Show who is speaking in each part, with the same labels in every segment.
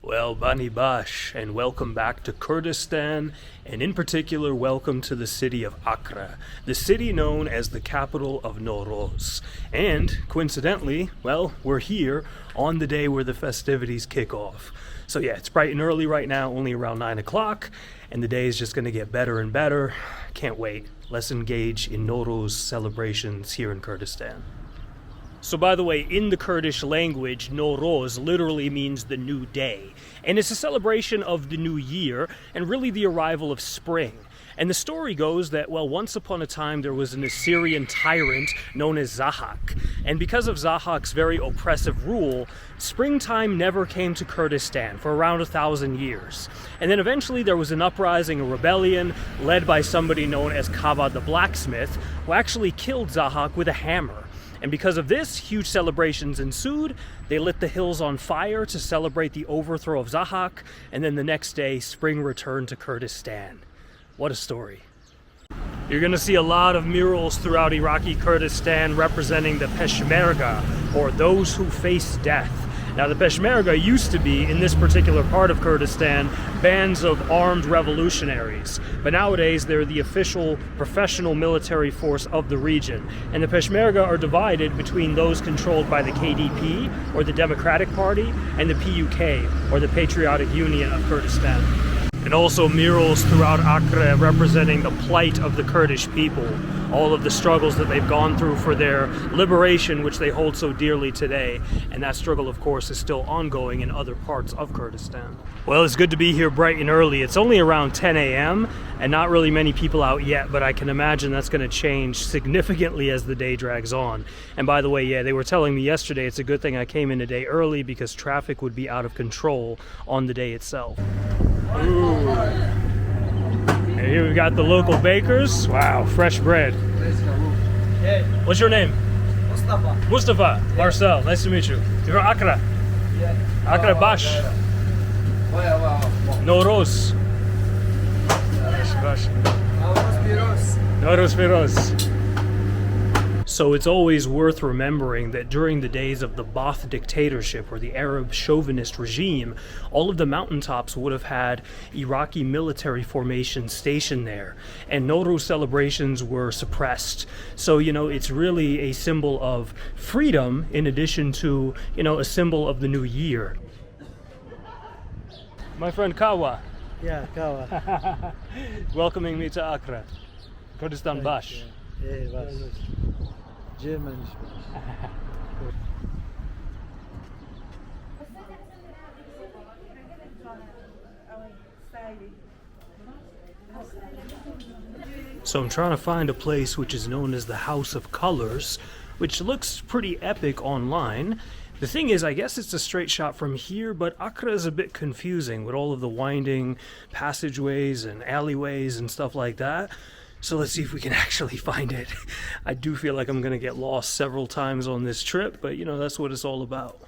Speaker 1: Well, Bani Bash, and welcome back to Kurdistan, and in particular, welcome to the city of Akra, the city known as the capital of Newroz. And, coincidentally, well, we're here on the day where the festivities kick off. So yeah, it's bright and early right now, only around 9 o'clock, and the day is just going to get better and better. Can't wait. Let's engage in Newroz celebrations here in Kurdistan. So by the way, in the Kurdish language, Newroz literally means the new day. And it's a celebration of the new year and really the arrival of spring. And the story goes that, well, once upon a time there was an Assyrian tyrant known as Zahak. And because of Zahak's very oppressive rule, springtime never came to Kurdistan for around 1,000 years. And then eventually there was an uprising, a rebellion, led by somebody known as Kaba the blacksmith, who actually killed Zahak with a hammer. And because of this, huge celebrations ensued. They lit the hills on fire to celebrate the overthrow of Zahak, and then the next day, spring returned to Kurdistan. What a story. You're going to see a lot of murals throughout Iraqi Kurdistan representing the Peshmerga, or those who face death. Now, the Peshmerga used to be, in this particular part of Kurdistan, bands of armed revolutionaries. But nowadays, they're the official professional military force of the region. And the Peshmerga are divided between those controlled by the KDP, or the Democratic Party, and the PUK, or the Patriotic Union of Kurdistan. And also murals throughout Akre representing the plight of the Kurdish people, all of the struggles that they've gone through for their liberation, which they hold so dearly today. And that struggle, of course, is still ongoing in other parts of Kurdistan. Well, it's good to be here bright and early. It's only around 10 a.m. and not really many people out yet, but I can imagine that's going to change significantly as the day drags on. And by the way, yeah, they were telling me yesterday it's a good thing I came in a day early because traffic would be out of control on the day itself. Ooh. And here we've got the local bakers. Wow, fresh bread. What's your name?
Speaker 2: Mustafa.
Speaker 1: Mustafa. Marcel, nice to meet you. You're from Akra. Akra Bash. Newroz. Newroz Firoz. So it's always worth remembering that during the days of the Ba'ath dictatorship, or the Arab chauvinist regime, all of the mountaintops would have had Iraqi military formations stationed there, and Newroz celebrations were suppressed. So, you know, it's really a symbol of freedom in addition to, you know, a symbol of the new year. My friend Kawa.
Speaker 2: Yeah, Kawa.
Speaker 1: Welcoming me to Akra. Kurdistan Bash.
Speaker 2: Yeah, Bash. German.
Speaker 1: So I'm trying to find a place which is known as the House of Colors, which looks pretty epic online. The thing is, I guess it's a straight shot from here, but Akra is a bit confusing with all of the winding passageways and alleyways and stuff like that. So let's see if we can actually find it. I do feel like I'm going to get lost several times on this trip, but you know, that's what it's all about.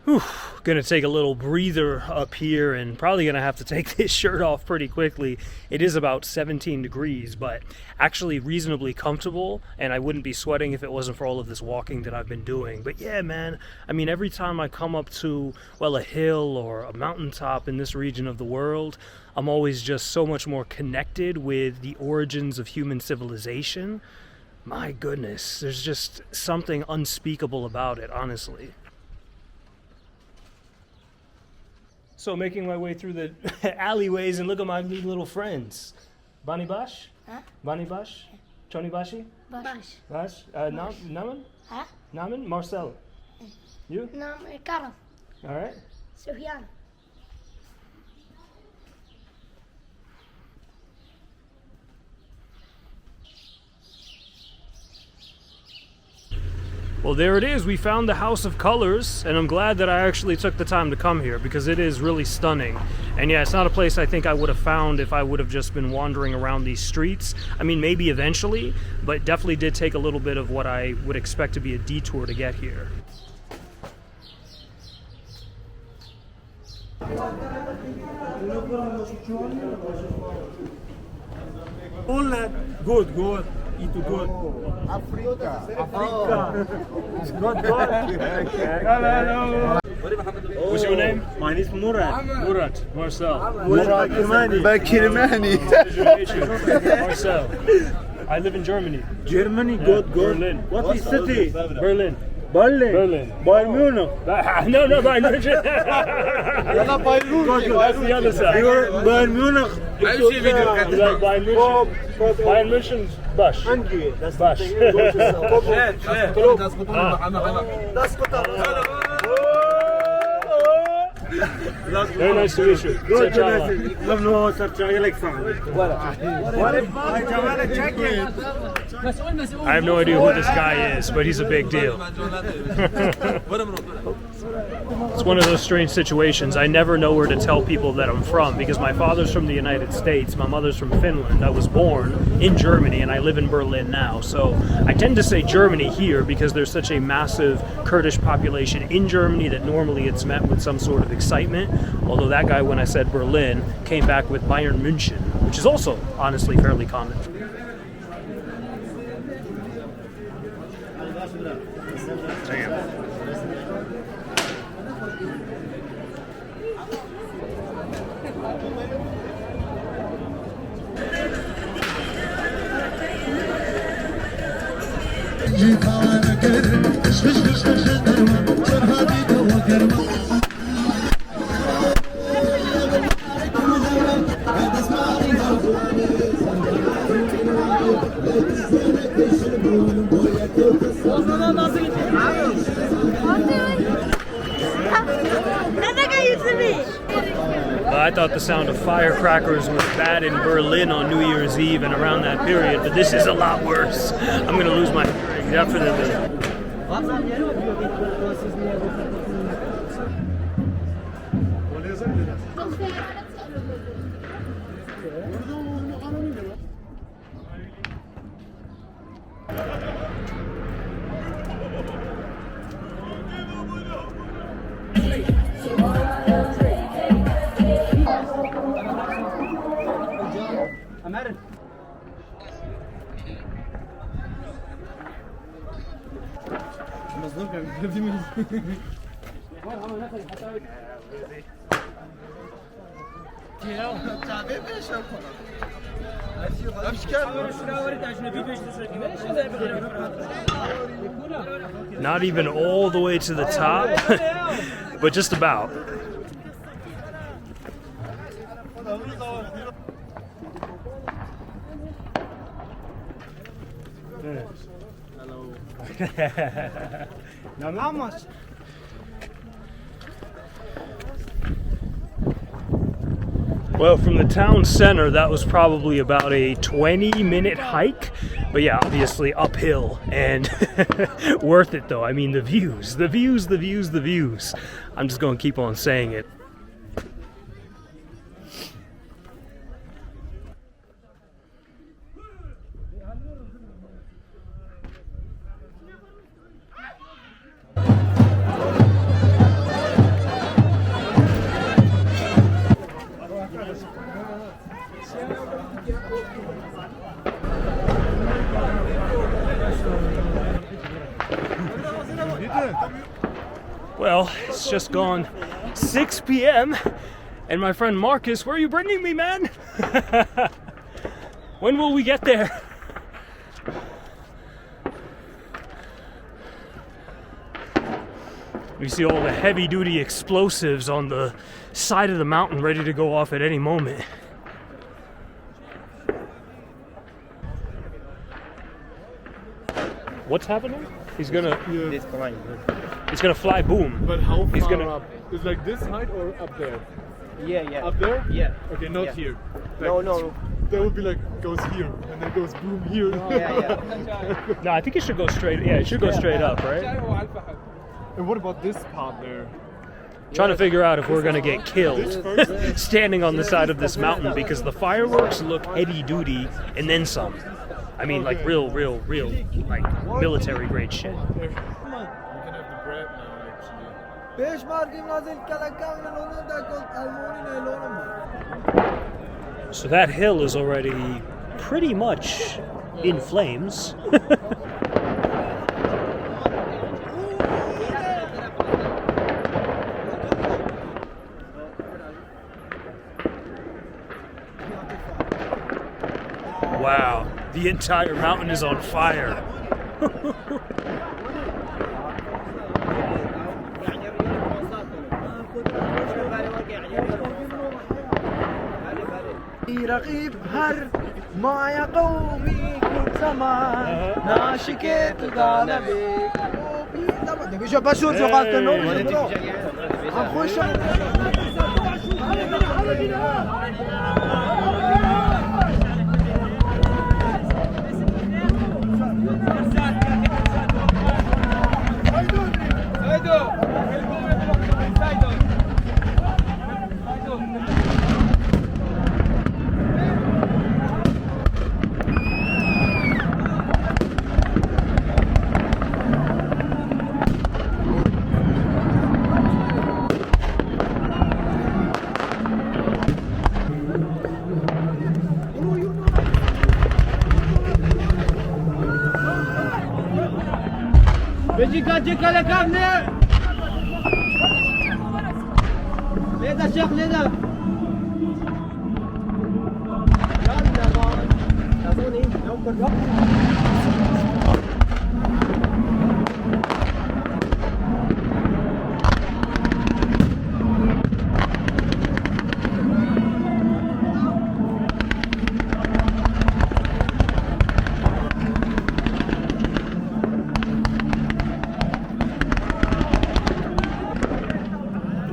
Speaker 1: Whew. Gonna take a little breather up here and probably gonna have to take this shirt off pretty quickly. It is about 17 degrees, but actually reasonably comfortable, and I wouldn't be sweating if it wasn't for all of this walking that I've been doing. But yeah, man, I mean, every time I come up to, well, a hill or a mountaintop in this region of the world, I'm always just so much more connected with the origins of human civilization. My goodness, there's just something unspeakable about it, honestly. So making my way through the alleyways, and look at my little friends. Bani Bash?
Speaker 3: Huh?
Speaker 1: Bani Bash? Tony Bashi?
Speaker 3: Bash.
Speaker 1: Bash? Naman?
Speaker 3: Huh?
Speaker 1: Naman? Marcel? You?
Speaker 3: Karam.
Speaker 1: All right.
Speaker 3: Sufyan.
Speaker 1: Well, there it is. We found the House of Colors, and I'm glad that I actually took the time to come here because it is really stunning. And yeah, it's not a place I think I would have found if I would have just been wandering around these streets. I mean, maybe eventually, but definitely did take a little bit of what I would expect to be a detour to get here.
Speaker 2: Good, good. Eat good.
Speaker 4: Africa.
Speaker 2: Africa. It's good, good.
Speaker 1: What's your name?
Speaker 2: My name is Murad.
Speaker 1: Murat. Marcel.
Speaker 2: Murad Kirmani.
Speaker 1: Marcel. I live in Germany.
Speaker 2: Germany,
Speaker 1: Yeah,
Speaker 2: good.
Speaker 1: Berlin.
Speaker 2: What is city?
Speaker 1: Berlin.
Speaker 2: Berlin. Bayern Munich.
Speaker 1: No, Bayern München. That's the other side.
Speaker 2: You're Bayern Munich.
Speaker 1: You like Bayern München? Bayern München, Bash. Bash. Very nice to meet you.
Speaker 2: Good,
Speaker 1: Ciao.
Speaker 2: love no sir, you like fun.
Speaker 1: I have no idea who this guy is, but he's a big deal. It's one of those strange situations. I never know where to tell people that I'm from because my father's from the United States, my mother's from Finland. I was born in Germany and I live in Berlin now. So I tend to say Germany here because there's such a massive Kurdish population in Germany that normally it's met with some sort of excitement. Although that guy, when I said Berlin, came back with Bayern München, which is also honestly fairly common. I thought the sound of firecrackers was bad in Berlin on New Year's Eve and around that period, but this is a lot worse. I'm going to lose my hearing, definitely. Not even all the way to the top, but just about.
Speaker 2: How much?
Speaker 1: Well, from the town center, that was probably about a 20-minute hike. But yeah, obviously uphill and worth it though. I mean, the views. I'm just going to keep on saying it. Well, it's just gone 6 p.m. and my friend Marcus, where are you bringing me, man? When will we get there? We see all the heavy-duty explosives on the side of the mountain ready to go off at any moment. What's happening? He's gonna... It's gonna fly boom.
Speaker 3: But how far
Speaker 1: He's gonna...
Speaker 3: up? Is like this height or up there?
Speaker 4: Yeah.
Speaker 3: Up there?
Speaker 4: Yeah.
Speaker 3: Okay, not
Speaker 4: Yeah.
Speaker 3: here.
Speaker 4: No.
Speaker 3: That would be like goes here and then goes boom here.
Speaker 4: Yeah.
Speaker 1: No, I think it should go straight... Yeah, it should go straight up, right?
Speaker 3: And what about this part there?
Speaker 1: Trying to figure out if we're gonna get killed standing on the side of this mountain because the fireworks look heavy duty and then some. I mean, like real, like military grade shit.
Speaker 3: We can have the bread now, actually.
Speaker 1: So that hill is already pretty much in flames. The entire mountain is on fire.
Speaker 5: رقيب هر ما يا قومي كل زمان ناشكت غالبي déjà pas chaud sur Altenor
Speaker 4: جيكا لك ابني ليدا شيخ ليدا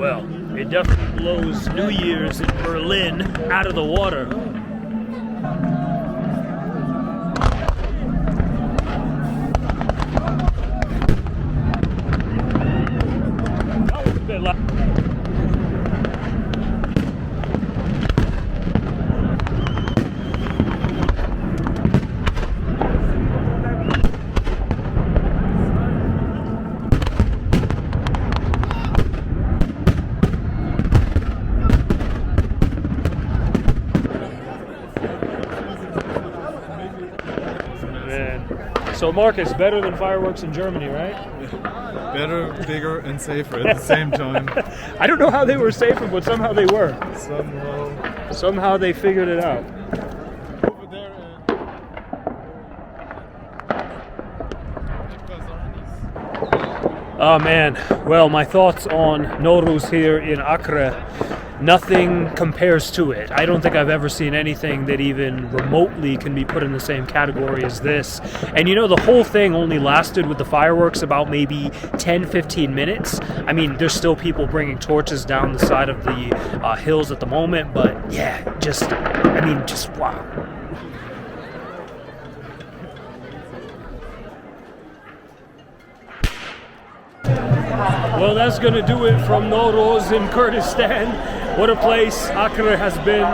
Speaker 1: Well, it definitely blows New Year's in Berlin out of the water. That was a bit loud. So Marcus, better than fireworks in Germany, right?
Speaker 3: Better, bigger, and safer at the same time.
Speaker 1: I don't know how they were safer, but somehow they were.
Speaker 3: Somehow.
Speaker 1: Somehow they figured it out.
Speaker 3: Over there.
Speaker 1: Oh man, well, my thoughts on Nowruz here in Akre, nothing compares to it. I don't think I've ever seen anything that even remotely can be put in the same category as this. And you know, the whole thing only lasted with the fireworks about maybe 10-15 minutes. I mean, there's still people bringing torches down the side of the hills at the moment, but yeah, just wow. Well, that's going to do it from Nowruz in Kurdistan. What a place Akra has been.